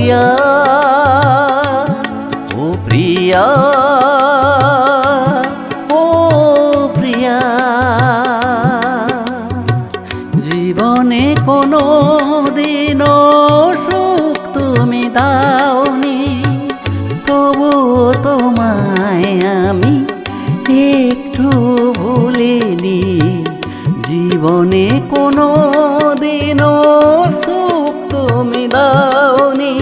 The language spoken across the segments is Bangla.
প্রিয়া, ও প্রিয়া, ও প্রিয়া। জীবনে কোনো দিনও সুখ তুমি দাওনি, তবু তোমায় আমি একটু ভুলিনি। জীবনে কোনো দিনও সুখ তুমি দাওনি,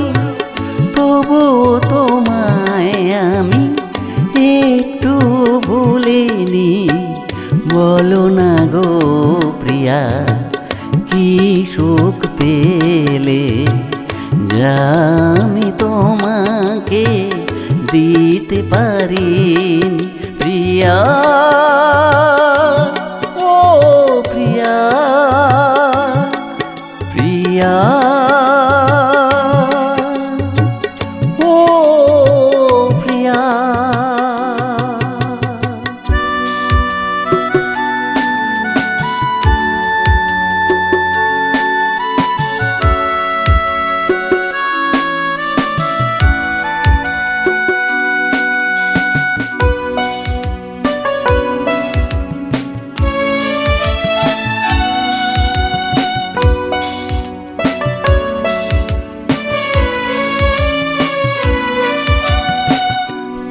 তবু তোমায় আমি একটু ভুলিনি। বলো না গো প্রিয়া, কি সুখ পেলে যা আমি তোমাকে দিতে পারি। প্রিয়া, ও প্রিয়া, প্রিয়া, ও প্রিয়া।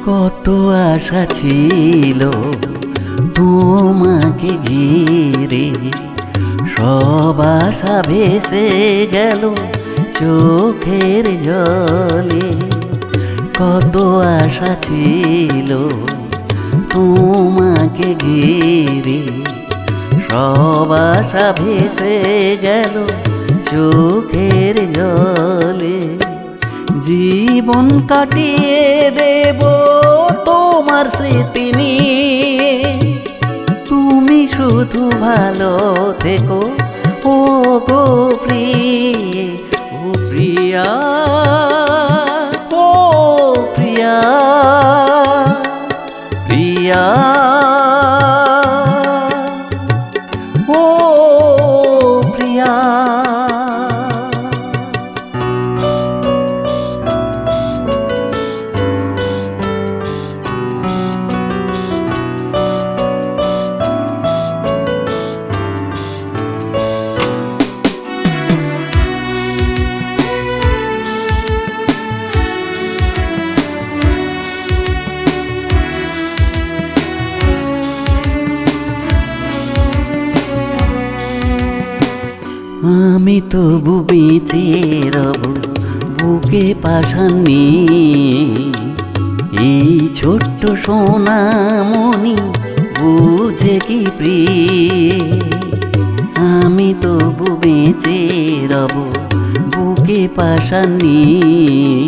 কত আশা ছিল তোমাকে ঘিরে, সব আশা ভেসে গেল চোখের জলে। কত আশা ছিল তোমাকে ঘিরে, সব আশা ভেসে গেল চোখের জলে। জীবন কাটিয়ে দেব তোমার স্মৃতি নিয়ে, তুমি শুধু ভালো থেকো ও গো প্রিয়ে। ও প্রিয়া, ও প্রিয়া, প্রিয়া, ও প্রিয়া। আমি তবু বেঁচে রব বুকে পাশান নিয়ে, এই ছোট্ট সোনামণি বুঝে কি প্রিয়ে। আমি তবু বেঁচে রব বুকে পাশান নিয়ে,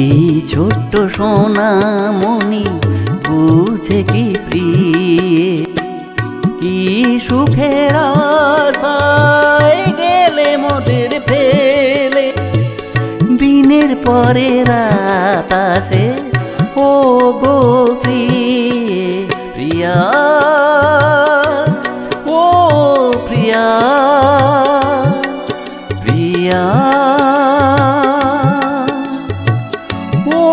এই ছোট্ট সোনামণি বুঝে কি প্রিয়ে। কি সুখের আশায় গেলে মোদের ফেলে, দিনের পরে রাত আসে ও গো প্রিয়ে। প্রিয়া, ও প্রিয়া, প্রিয়া, ও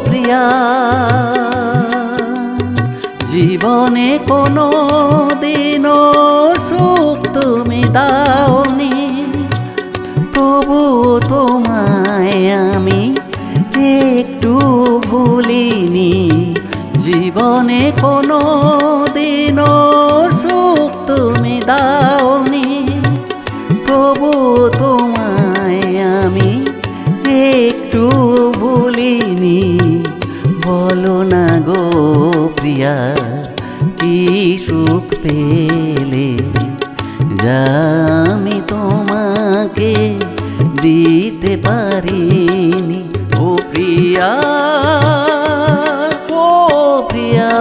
প্রিয়া। জীবনে কোনো দিনও সুখ তুমি দাওনি, তবু তোমায় আমি একটু ভুলিনি। জীবনে কোনো দিনও সুখ তুমি দাওনি, তবু তোমায় আমি একটু ভুলিনি। বলো না গো প্রিয়া, কি সুখ পেলে যা আমি তোমাকে দিতে পারিনি। ও প্রিয়া, ও প্রিয়া,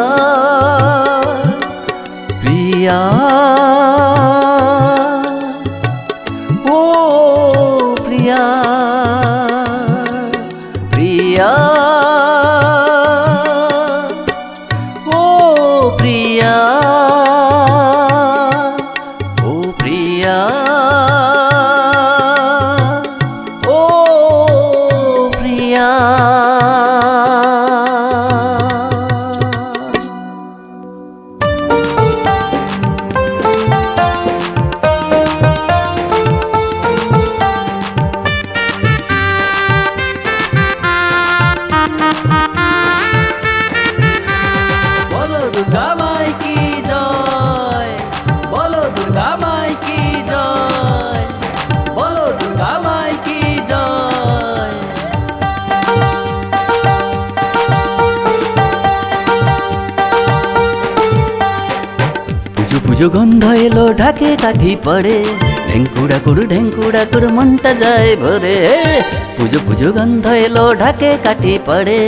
প্রিয়া, ও প্রিয়া, প্রিয়া, ও প্রিয়া, ও প্রিয়া, ও পুজো গন্ধ এলো ঢাকে কাঠি পড়ে, ঢেঙ্কুড়া কুড় মনটা যায় ভরে। পুজো পুজো গন্ধ এলো ঢাকে কাঠি পড়ে,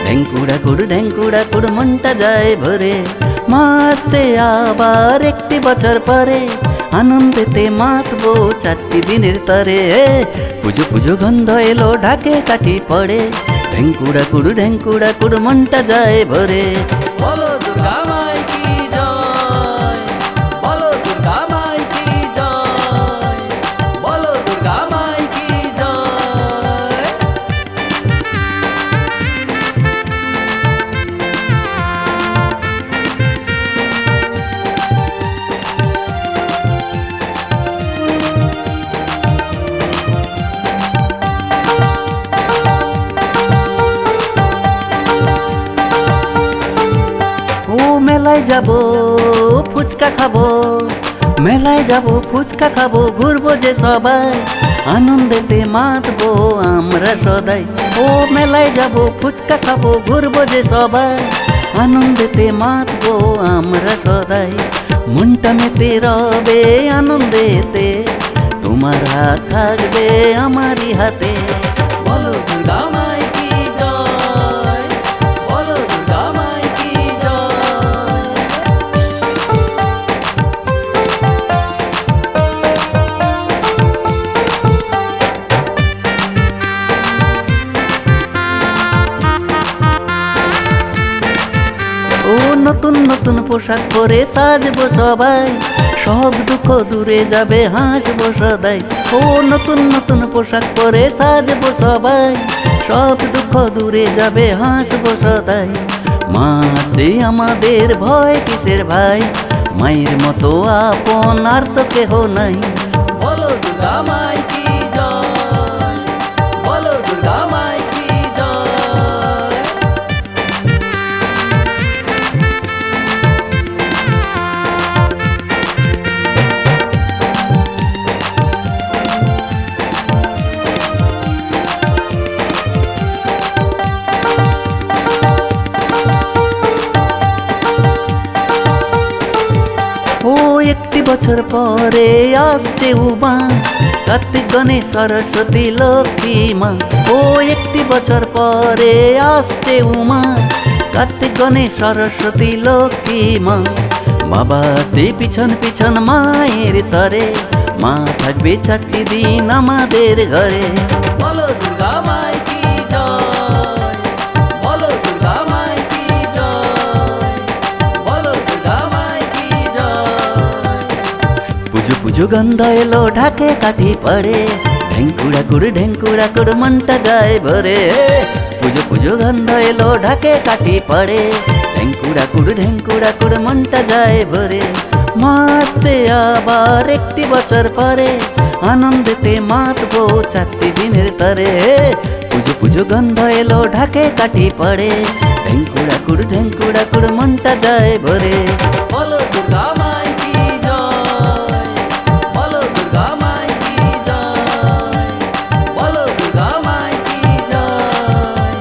ঢেঙ্কুড়া কুড় মনটা যায় ভরে। মাসে আবার একটি বছর পরে, আনন্দেতে মাতবো 4টি দিনের তরে। পুজো পুজো গন্ধ এলো ঢাকে কাঠি পড়ে, ঢেঙ্কুড়া কুড় মনটা যায় ভরে। বলো দুর্গা মাই কি জয়, বলো দুর্গা মাই কি জয়, বলো দুর্গা মাই কি জয়। মেলায় যাবো ফুচকা খাবো, মেলায় যাবো ফুচকা খাবো, ঘুরবো যে সবাই, আনন্দেতে মাতবো আমরা সদাই। ও মেলায় যাবো ফুচকা খাবো, ঘুরবো যে সবাই, আনন্দেতে মাতবো আমরা সদাই। মনটা মেতে রবে আনন্দেতে, তোমার হাত থাকবে আমারই হাতে। বলো দুর্গা মাই কি জয়, বলো দুর্গা মাই কি জয়। ও নতুন নতুন পোশাক পরে সাজবো সবাই, সব দুঃখ দূরে যাবে হাসবো সদাই। ও নতুন নতুন পোশাক পরে সাজবো সবাই, সব দুঃখ দূরে যাবে হাসবো সদাই। মা আছে আমাদের ভয় কিসের ভাই, মায়ের মতো আপন আর তো কেহ নাই। বলো দুর্গা মাই কি জয়, বলো দুর্গা মাই কি জয়। ও একটি বছর পরে আসছে উমা, কার্তিক গণেশ সরস্বতী লক্ষ্মী মা। ও একটি বছর পরে আসছে উমা, কার্তিক গণেশ সরস্বতী লক্ষ্মী মা। বাবা সে পিছন পিছন মায়ের তরে, মা থাকবে 4টি দিন আমাদের ঘরে। বলো দুর্গা মাই কি জয়, বলো দুর্গা মাই কি জয়, বলো দুর্গা মাই কি জয়। পুজো পুজো গন্ধ এলো ঢাকে কাঠি পড়ে, ঢেঙ্কুড়া কুড় মনটা যায় ভরে। পুজো পুজো গন্ধ এলো ঢাকে কাঠি পড়ে, ঢেঙ্কুড়া কুড় মনটা যায় ভরে। মাসে আবার একটি বছর পরে, আনন্দেতে মাতবো 4টি দিনের তরে। পুজো পুজো গন্ধ এলো ঢাকে কাঠি পড়ে, ঢেঙ্কুড়া কুড় মনটা যায় ভরে। বলো দুর্গা মাই কি জয়, বলো দুর্গা মাই কি জয়, বলো দুর্গা মাই কি জয়,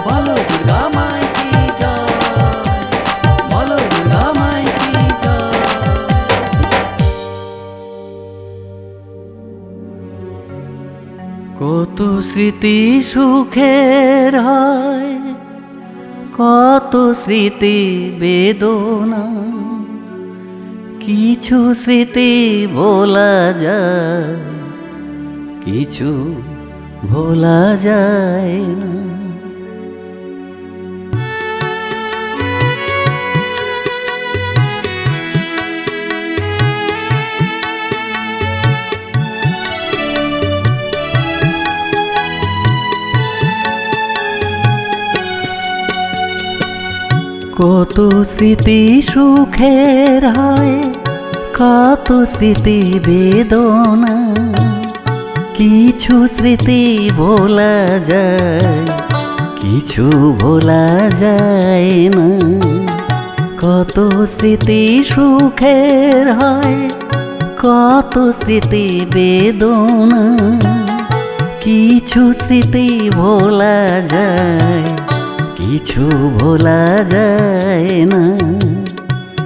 বলো দুর্গা মাই কি জয়, বলো দুর্গা মাই কি জয়। কত স্মৃতি সুখের হয়, কত স্মৃতি বেদনা, কিছু স্মৃতি ভোলা যায়, কিছু ভোলা যায় না। কত স্মৃতি সুখের হয়, কত স্মৃতি বেদনা, কিছু স্মৃতি ভোলা যায়, কিছু ভোলা যায় না। কত স্মৃতি সুখের হয়, কত স্মৃতি বেদনা, কিছু স্মৃতি ভোলা যায়, কিছু ভোলা যায় না।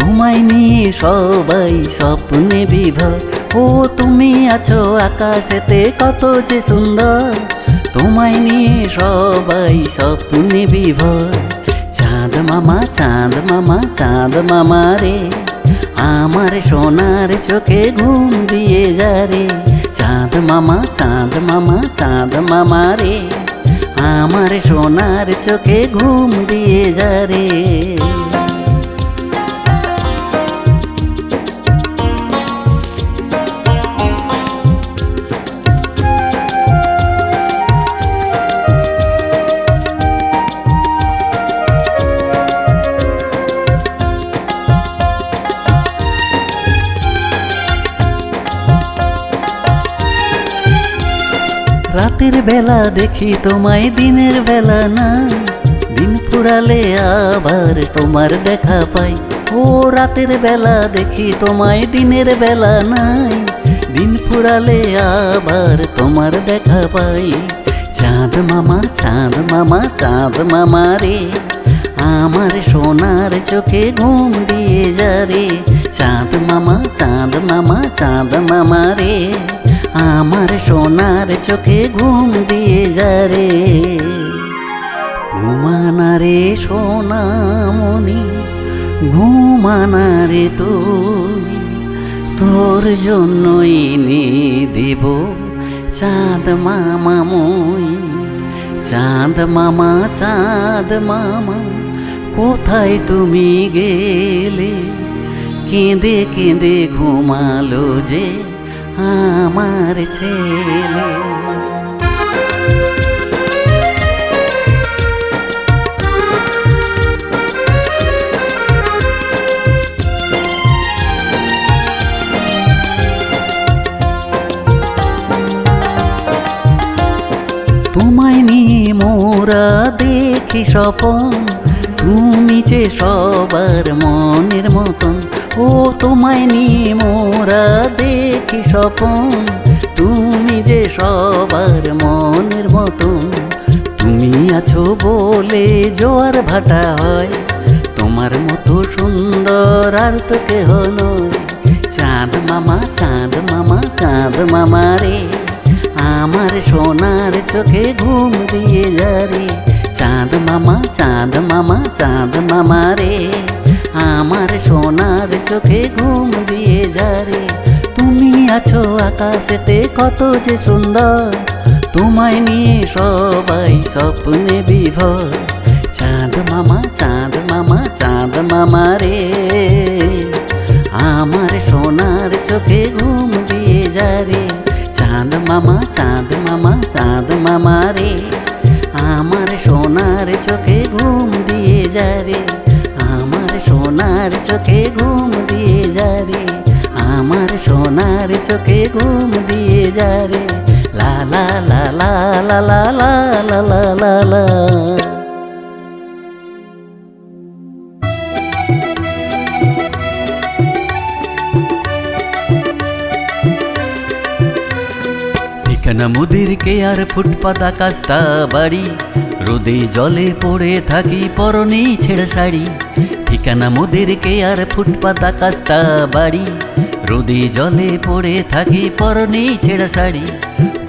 তোমায় নিয়ে সবাই স্বপ্নে বিভোর। ও তুমি আছো আকাশেতে কত যে সুন্দর, তোমায় নিয়ে সবাই স্বপ্নে বিভোর। চাঁদ মামা চাঁদ মামা চাঁদ মামা রে, আমার সোনার চোখে ঘুম দিয়ে যা রে। চাঁদ মামা চাঁদ মামা চাঁদ মামা রে, আমার সোনার চোখে ঘুম দিয়ে যা রে। রাতের বেলা দেখি তোমায় দিনের বেলা না, দিন ফুরালে আবার তোমার দেখা পাই। ও রাতের বেলা দেখি তোমায় দিনের বেলা নাই, দিন ফুরালে আবার তোমার দেখা পাই। চাঁদ মামা চাঁদ মামা চাঁদ মামা রে, আমার সোনার চোখে ঘুম দিয়ে যা রে। চাঁদ মামা চাঁদ মামা চাঁদ মামা রে, আমার সোনার চোখে ঘুম দিয়ে যা রে। ঘুমানা রে সোনামণি, ঘুমানা রে তুই, তোর জন্যই এনে দেব চাঁদ মামা মই। চাঁদ মামা চাঁদ মামা কোথায় তুমি গেলে, কেঁদে কেঁদে ঘুমালো যে আমার ছেলে। তোমায় নিয়ে মোরা দেখি স্বপন, তুমি যে সবার মনের মতন। ও তোমায় নিয়ে মোরা দেখি স্বপন, তুমি যে সবার মনের মতন। তুমি আছো বলে জোয়ার ভাটা হয়, তোমার মতো সুন্দর আর তো কেহ নয়। চাঁদ মামা চাঁদ মামা চাঁদ মামা রে, আমার সোনার চোখে ঘুম দিয়ে যা রে। চাঁদ মামা চাঁদ মামা চাঁদ মামা রে, আমার সোনার চোখে ঘুম দিয়ে যা রে। তুমি আছো আকাশেতে কত যে সুন্দর, তোমায় নিয়ে সবাই স্বপ্নে বিভোর। চাঁদ মামা চাঁদ মামা চাঁদ মামা রে, আমার সোনার চোখে ঘুম দিয়ে যা রে। চাঁদ মামা চাঁদ মামা চাঁদ মামা রে, আমার সোনার চোখে ঘুম দিয়ে যা রে। আমার সোনার চোখে ঘুম দিয়ে যা রে, আমার সোনার চোখে ঘুম দিয়ে যা রে। লা লা লা লা লা লা লা লা লা লা। ঠিকানা মুদির কেয়ার ফুটপাত আকাশটা বাড়ি, রোদে জলে পড়ে থাকি পরনে ছেঁড়া শাড়ি। ঠিকানা মুদির কেয়ার ফুটপাত আকাশটা বাড়ি, রোদে জলে পড়ে থাকি পরনে ছেঁড়া শাড়ি।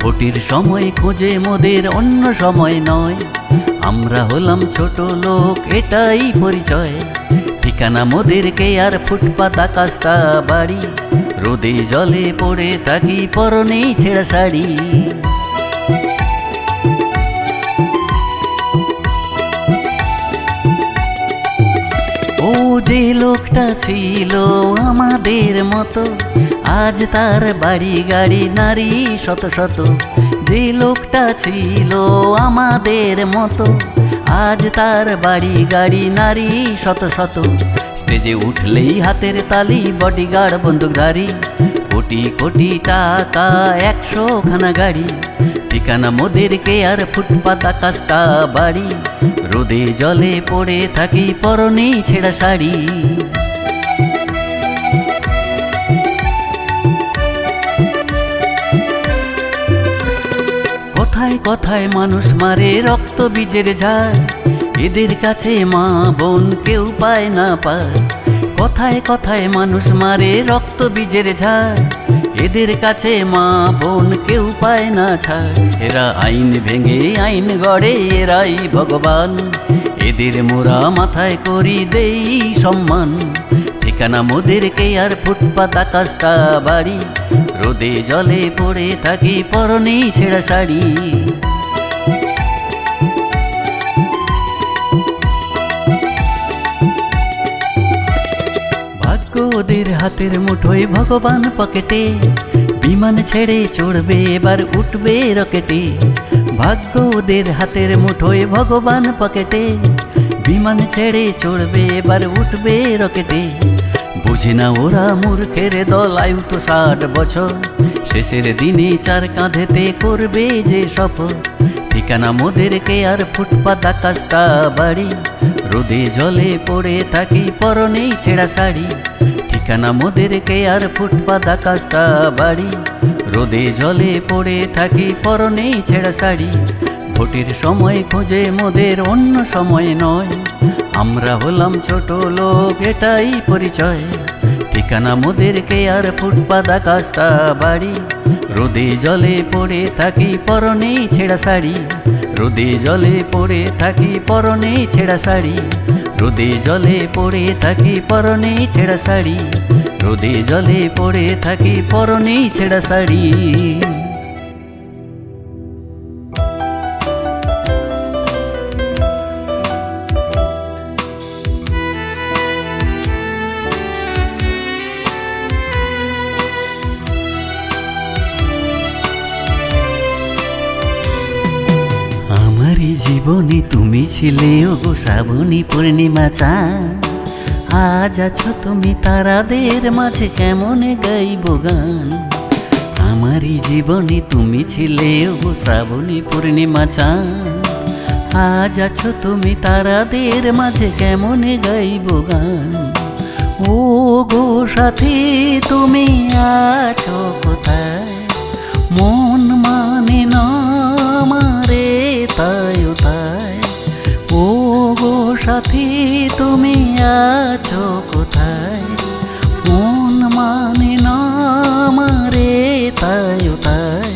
ভোটের সময় খোঁজে মোদের অন্য সময় নয়, আমরা হলাম ছোট লোক এটাই পরিচয়। ঠিকানা মোদের কেয়ার ফুটপাত আকাশটা বাড়ি, রোদে জলে পড়ে থাকি পরনে ছেঁড়া শাড়ি। ও যে লোকটা ছিল আমাদের মতো, আজ তার বাড়ি গাড়ি নারী শত শত। যে লোকটা ছিল আমাদের মতো, আজ তার বাড়ি গাড়ি নারী শত শত। স্টেজে উঠলেই হাতের তালি, বডিগার্ড বন্দুকধারী, কোটি কোটি টাকা 100 খানা গাড়ি। ঠিকানা মোদের কেয়ার ফুটপাত আকাশটা বাড়ি, রোদে জলে পড়ে থাকি পরনে ছেঁড়া শাড়ি। কথায় কথায় মানুষ মারে রক্ত বীজের ঝাড়, এদের কাছে মা বোন কেউ পায় না পায়। কথায় কথায় মানুষ মারে রক্ত বীজের ঝাড়, এদের কাছে মা বোন কেউ পায় না ছাড়। এরা আইন ভেঙে আইন গড়ে, এরাই ভগবান, এদের মোরা মাথায় করি দেই সম্মান। ঠিকানা মোদেরকে আর ফুটপাত আকাশটা বাড়ি, রোদে জলে পড়ে থাকি পরনে ছেঁড়া শাড়ি। ভাগ্য ওদের হাতের মুঠোয়, ভগবান পকেটে, বিমান ছেড়ে চড়বে এবার উঠবে রকেটে। ভাগ্য ওদের হাতের মুঠোয়, ভগবান পকেটে, বিমান ছেড়ে চড়বে এবার উঠবে রকেটে। বুঝে না ওরা মূর্খের দল, আয়ু তো 60 বছর, শেষের দিনে চার কাঁধেতে করবে যে সফর। ঠিকানা মোদেরকে আর ফুটপাত আকাশটা বাড়ি, রোদে জলে পড়ে থাকি পরনে ছেঁড়া শাড়ি। ঠিকানা মোদেরকে আর ফুটপাত আকাশটা বাড়ি, রোদে জলে পড়ে থাকি পরনে ছেঁড়া শাড়ি। ভোটের সময় খোঁজে মোদের, অন্য সময় নয়, আমরা হলাম ছোট লোক এটাই পরিচয়। ঠিকানা মোদেরকে আর ফুটপাত আকাশটা বাড়ি, রোদে জলে পড়ে থাকি পরনে ছেঁড়া শাড়ি। রোদে জলে পড়ে থাকি পরনে ছেঁড়া শাড়ি, রোদে জলে পড়ে থাকি পরনে ছেঁড়া শাড়ি, রোদে জলে পড়ে থাকি পরনে ছেঁড়া শাড়ি। আমারই জীবনে তুমি ছিলে ওগো শ্রাবণী পূর্ণিমা চাঁদ, আজ আছো তুমি তারাদের মাঝে কেমনে গাইব গান। আমারই জীবনে তুমি ছিলে ওগো শ্রাবণী পূর্ণিমা চাঁদ, আজ আছো তুমি তারাদের মাঝে কেমনে গাইব গান। ও গো সাথী তুমি আছো কোথায়, মন মানে না আমারে তাই তাই। ও গো সাথী তুমি আছো কোথায়, মন মানে না আমারে তাই তাই।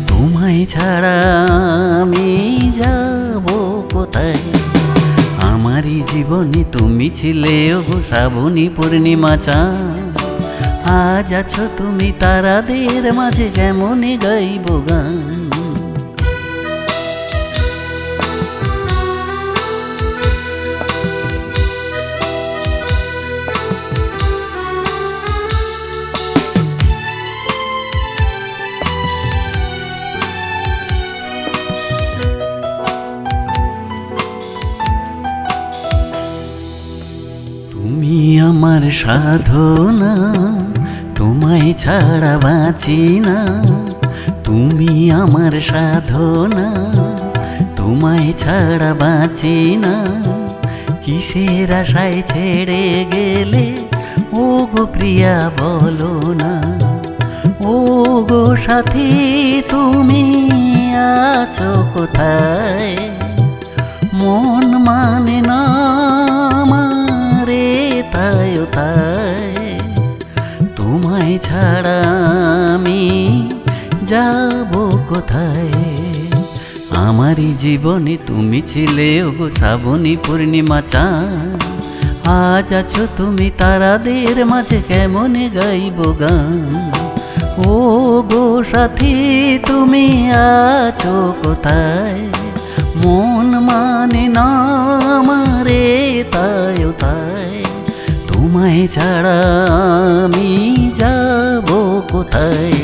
তোমায় ছাড়া আমি যাব কোথায়। আমারই জীবনে তুমি ছিলে ওগো শ্রাবণী পূর্ণিমা চাঁদ, আজ আছো তুমি তারাদের মাঝে কেমনে গাইব গান। তুমি আমার সাধনা, তোমায় ছাড়া বাঁচি না। তুমি আমার সাধনা, তোমায় ছাড়া বাঁচি না। কিসের আশায় ছেড়ে গেলে ও গো প্রিয়া বলো না। ও গো সাথী তুমি আছো কোথায়, মন মানে না আমারে তাই তাই। তোমায় ছাড়া আমি যাব কোথায়। আমারই জীবনে তুমি ছিলে ওগো শ্রাবণী পূর্ণিমা চাঁদ, আজ আছো তুমি তারাদের মাঝে কেমনে গাইব গান। ও গো সাথী তুমি আছো কোথায়, মন মানে না আমারে তাই তাই। তোমায় ছাড়া আমি যাব কোথায়।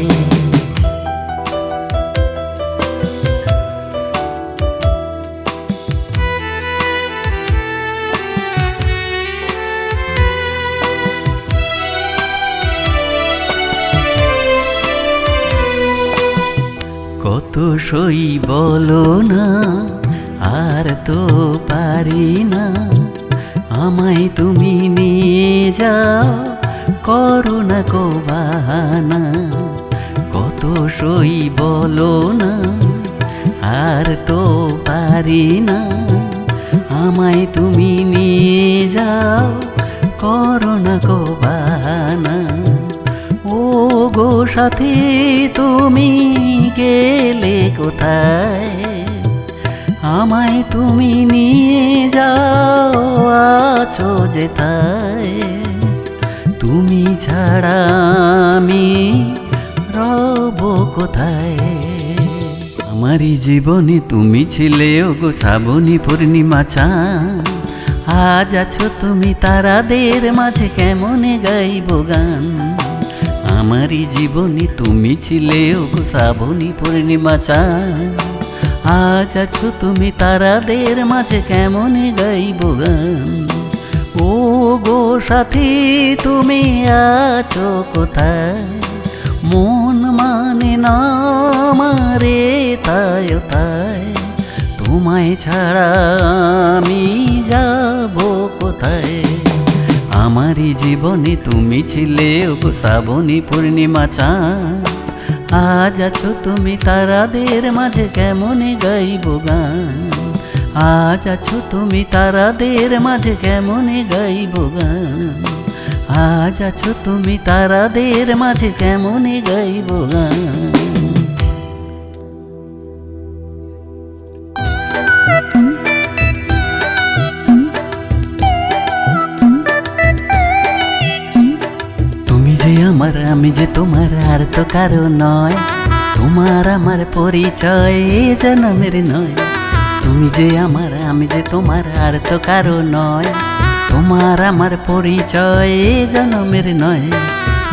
কত সই বলো না, আর তো পারি না। আমায় তুমি নিয়ে যাও, করো না কো বাহানা। কত সই বলো না, আর তো পারি না। আমায় তুমি নিয়ে যাও, করোনা কো বাহানা। ও গো সাথী তুমি গেলে কোথায়, আমায় তুমি নিয়ে যাও আছো যেথায়। তুমি ছাড়া আমি রব কোথায়। আমারই জীবনে তুমি ছিলে ওগো শ্রাবণী পূর্ণিমা চাঁদ। আজ আছো তুমি তারাদের মাঝে কেমনে গাইব গান। আমারই জীবনে তুমি ছিলে ওগো শ্রাবণী পূর্ণিমা চাঁদ। আজ আছো তুমি তারাদের মাঝে কেমনে গাইব গান। ও গো সাথী তুমি আছো কোথায়, মন মানে না আমারে তাই তাই। তোমায় ছাড়া আমি যাব কোথায়। আমারই জীবনে তুমি ছিলে ওগো শ্রাবণী পূর্ণিমা চাঁদ। আজ আছো তুমি তারাদের মাঝে কেমনে গাইব গান। আজ আছো তুমি তারাদের মাঝে কেমনে গাইব গান। আজ আছো তুমি তারাদের মাঝে কেমনে গাইব গান। তুমি যে আমার আমি যে তোমার আর তো কারো নয়। তোমার আমার পরিচয় এ জনমের নয়। তুমি যে আমার আমি যে তোমার আর তো কারো নয়। তোমার আমার পরিচয় এ জনমের নয়।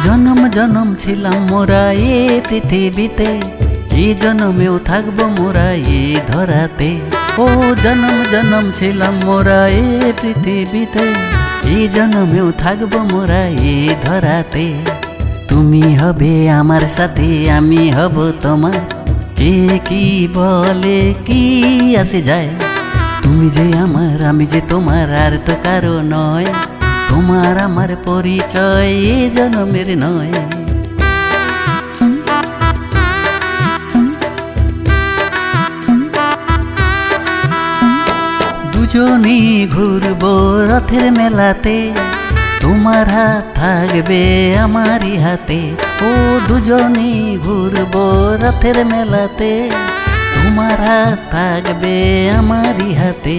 জনম জনম ছিলাম মোরা এ পৃথিবীতে, এই জনমেও থাকবো মোরা এ ধরাতে। ও জনম জনম ছিলাম মোরা এ পৃথিবীতে, এই জনমেও থাকবো মোরা এ ধরাতে। তুমি হবে আমার সাথে আমি হব তোমার, কে কি বলে কি আসে যায়। তুমি যে আমার আমি যে তোমার আর তো কারো নয়। তোমার আমার পরিচয় এ জনমের নয়। দুজনে ঘুরবো রথের মেলাতে, তোমার হাত থাকবে আমারই হাতে। ও দুজনে ঘুরবো রথের মেলাতে, তোমার হাত থাকবে আমারই হাতে।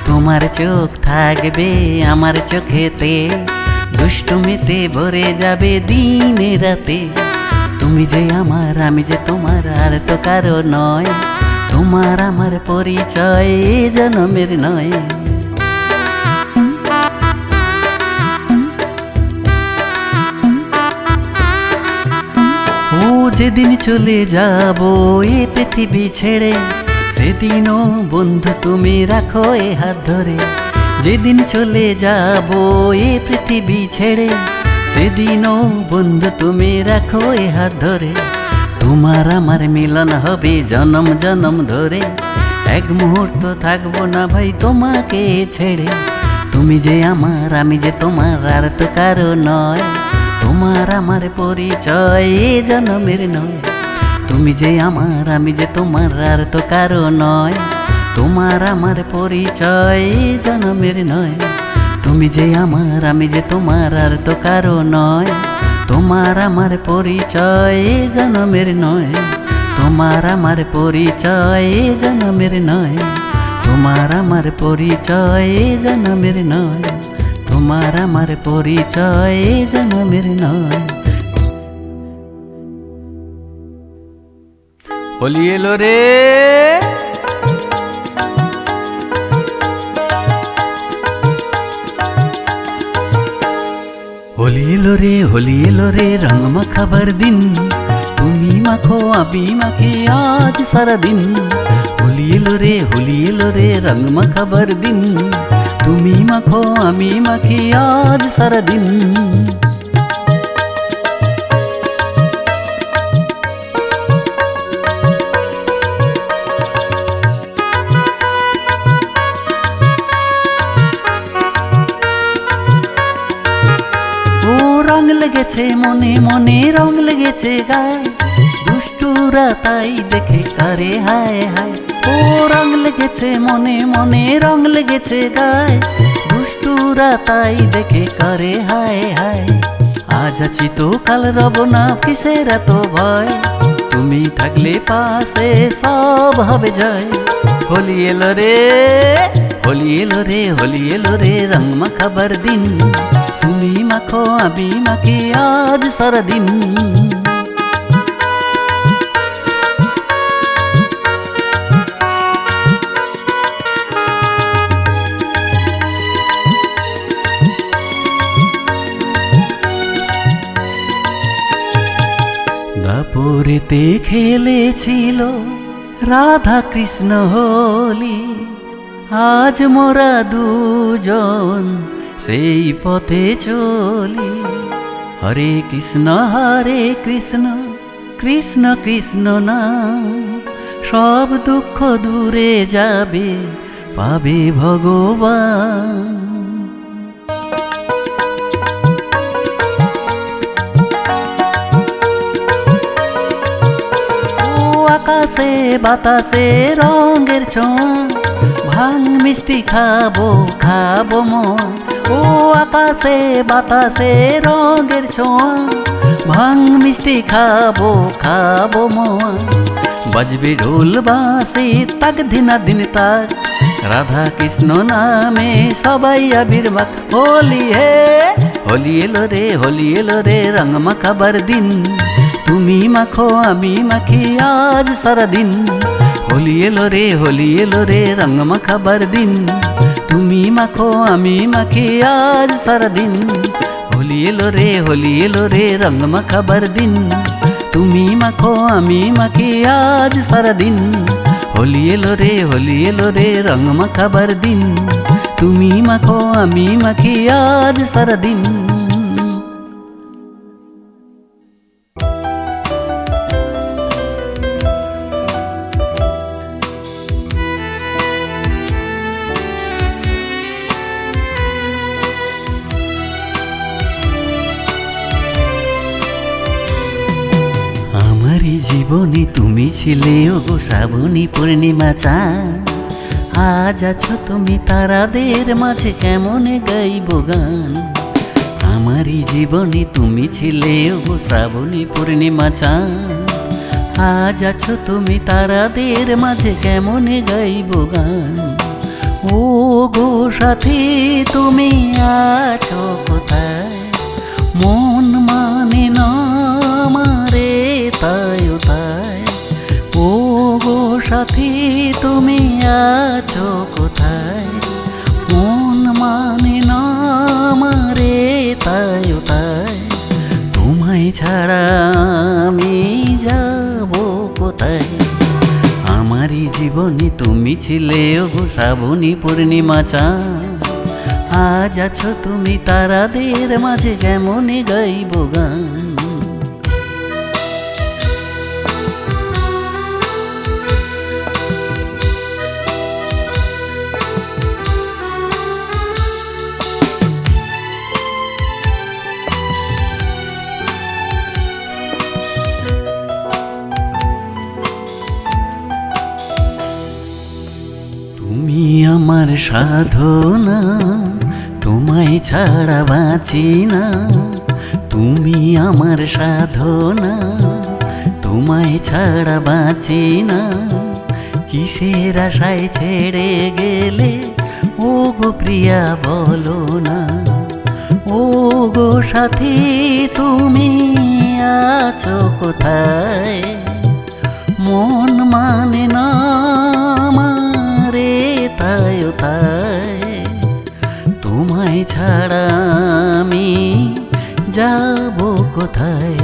তোমার চোখ থাকবে আমার চোখেতে, দুষ্টুমিতে ভরে যাবে দিনে রাতে। তুমি যে আমার আমি যে তোমার আর তো কারো নয়। তোমার আমার পরিচয় এ জনমের নয়। ও যেদিন চলে যাব এ পৃথিবী ছেড়ে, সেদিনও বন্ধু তুমি রাখো এ হাত ধরে। যেদিন চলে যাব এ পৃথিবী ছেড়ে, সেদিনও বন্ধু তুমি রাখো এ হাত ধরে। তোমার আমার মিলন হবে জনম জনম ধরে, এক মুহূর্ত থাকবো না ভাই তোমাকে ছেড়ে। তুমি যে আমার আমি যে তোমার আর তো কারো নয়। তোমার আমার পরিচয় এ জনমের নয়। তুমি যে আমার আমি যে তোমার আর তো কারো নয়। তোমার আমার পরিচয় এ জনমের নয়। তুমি যে আমার আমি যে তোমার আর তো কারো নয়। তোমার আমার পরিচয় এ জনমের নয়। তোমার আমার পরিচয় এ জনমের নয়। তোমার আমার পরিচয় এ জনমের নয়। তোমার আমার পরিচয় এ জনমের নয়। হোলি এলো রে, হোলি এলো রে, হোলি এলো রে, রং মাখাবার দিন। তুমি মাখো আমি মাখি আজ সারাদিন। হোলি এলো রে, হোলি এলো রে, রং মাখাবার দিন। তুমি মাখো আমি মাখি আজ সারাদিন। রং লেগেছে মনে মনে, রং লেগেছে গায়ে, দুষ্টুরা তাই দেখে করে হায় হায়। ও রং লেগেছে মনে মনে, রং লেগেছে গায়ে, দুষ্টু বন্ধুরা তাই দেখে করে হায় হায়। আজ আছি তো কাল রব না, কিসের এত ভয়? তুমি থাকলে পাশে সব হবে জয়। হোলি এলো রে, হোলি এলো রে, হোলি এলো রে, রং মাখাবার দিন। তুমি মাখো আমি মাখি আজ সারাদিন। দাপরেতে খেলেছিল রাধা কৃষ্ণ হোলি। আজ মোরা দুজন সেই পথে চলি। হরে কৃষ্ণ কৃষ্ণ কৃষ্ণ নাম, সব দুঃখ দূরে যাবে, পাবে ভগবান। আকাশে বাতাসে রঙের ছোঁয়া, ভাং মিষ্টি খাবো খাবো মন। ও আকাশে বাতাসে রঙের ছোঁয়া, ভাং মিষ্টি খাবো খাবো মন। বাজবে ঢোল বাঁশি তাক ধিনা দিন তাক, রাধা কৃষ্ণ নামে সবাই আবির মাখ। হোলি হে, হোলি এলো রে, হোলি এলো রে, রং মাখাবার দিন। তুমি মাখো আমি মাখি আজ সারাদিন। হোলি এলো রে, হোলি এলো রে, রং মাখাবার দিন। তুমি মাখো আমি মাখি আজ সারাদিন। হোলি এলো রে, হোলি এলো রে, রং মাখাবার দিন। তুমি মাখো আমি মাখি আজ সারাদিন। হোলি এলো রে, হোলি এলো রে, রং মাখাবার দিন। তুমি মাখো আমি মাখি আজ সারাদিন। আমারই জীবনে তুমি ছিলে ওগো শ্রাবণী পূর্ণিমা চাঁদ। আজ আছো তুমি তারাদের মাঝে, কেমনে গাইব গান। আমারই জীবনে তুমি ছিলে ওগো শ্রাবণী পূর্ণিমা চাঁদ। আজ আছো তুমি তারাদের মাঝে, কেমনে গাইব গান। ও গো সাথী তুমি আছো কোথায়? মন মানে না মারে তাই তাই। ও গো সাথী তুমি আছো কোথায়? মন মানে না মারে তাই তাই। তোমায় ছাড়া আমি যাব কোথায়? আমারই জীবনে তুমি ছিলে ওগো শ্রাবণী পূর্ণিমা চাঁদ। আজ আছো তুমি তারাদের মাঝে, কেমনে গাইব গান। তুমি আমার সাধনা, তোমায় ছাড়া বাঁচি না। তুমি আমার সাধনা, তোমায় ছাড়া বাঁচি না। কিসের আশায় ছেড়ে গেলে ও গো প্রিয়া বলো না। ও গো সাথী তুমি আছো কোথায়? মন মানে না মারে তাই তাই। তোমায় ছাড়া আমি যাব কোথায়?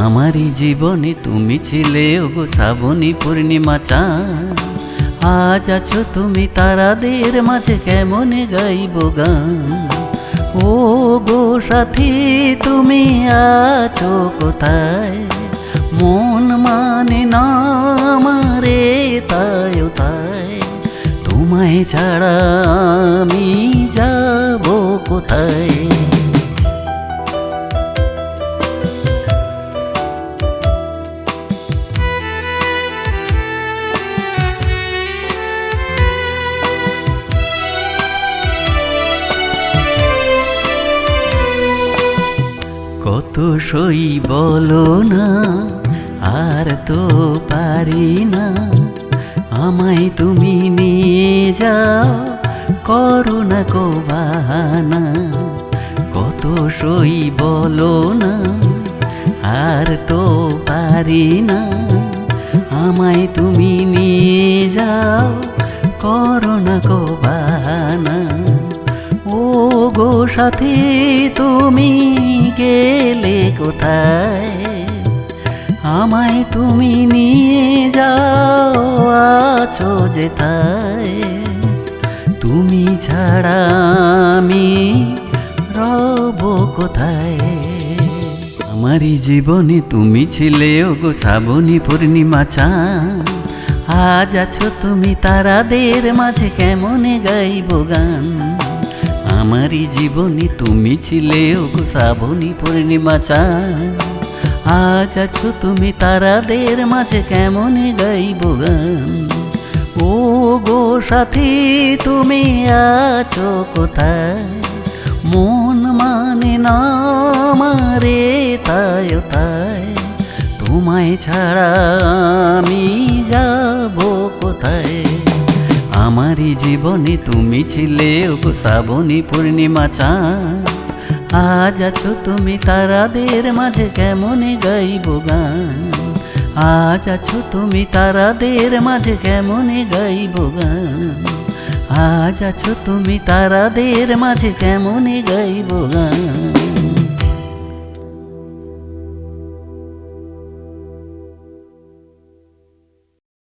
আমারই জীবনে তুমি ছিলে ওগো শ্রাবণী পূর্ণিমা চাঁদ। আজ আছো তুমি তারাদের মাঝে, কেমনে গাইব গান। ও গো সাথী তুমি আছো কোথায়? মন মানে না মারে তাই তাই। তোমায় ছাড়া আমি যাব কোথায়? কত সই বলো না, আর তো পারি না। আমায় তুমি নিয়ে যাও, করো না কো বাহানা। কত সই বলো না, আর তো পারি না। আমায় তুমি নিয়ে যাও, করো না কো বাহানা। ও গো সাথী তুমি গেলে কোথায়? আমায় তুমি নিয়ে যাও, আছো যেথায়। তুমি ছাড়া আমি রব কোথায়? আমারই জীবনে তুমি ছিলে ওগো শ্রাবণী পূর্ণিমা চাঁদ। আজ আছো তুমি তারাদের মাঝে, কেমনে গাইব গান। আমারই জীবনে তুমি ছিলে ওগো শ্রাবণী পূর্ণিমা চাঁদ। আজ আছো তুমি তারাদের মাঝে, কেমনে গাইব গান। ও গো সাথী তুমি আছো কোথায়? মন মানে না মারে তাই তাই। তোমায় ছাড়া আমি যাব কোথায়? আমারই জীবনে তুমি ছিলে ওগো শ্রাবণী পূর্ণিমা চাঁদ। আজ আছো তুমি তারাদের মাঝে, কেমনে গাইব গান। আজ আছো তুমি তারাদের মাঝে, কেমনে গাইব গান। আজ আছো তুমি তারাদের মাঝে, কেমনে গাইব গান।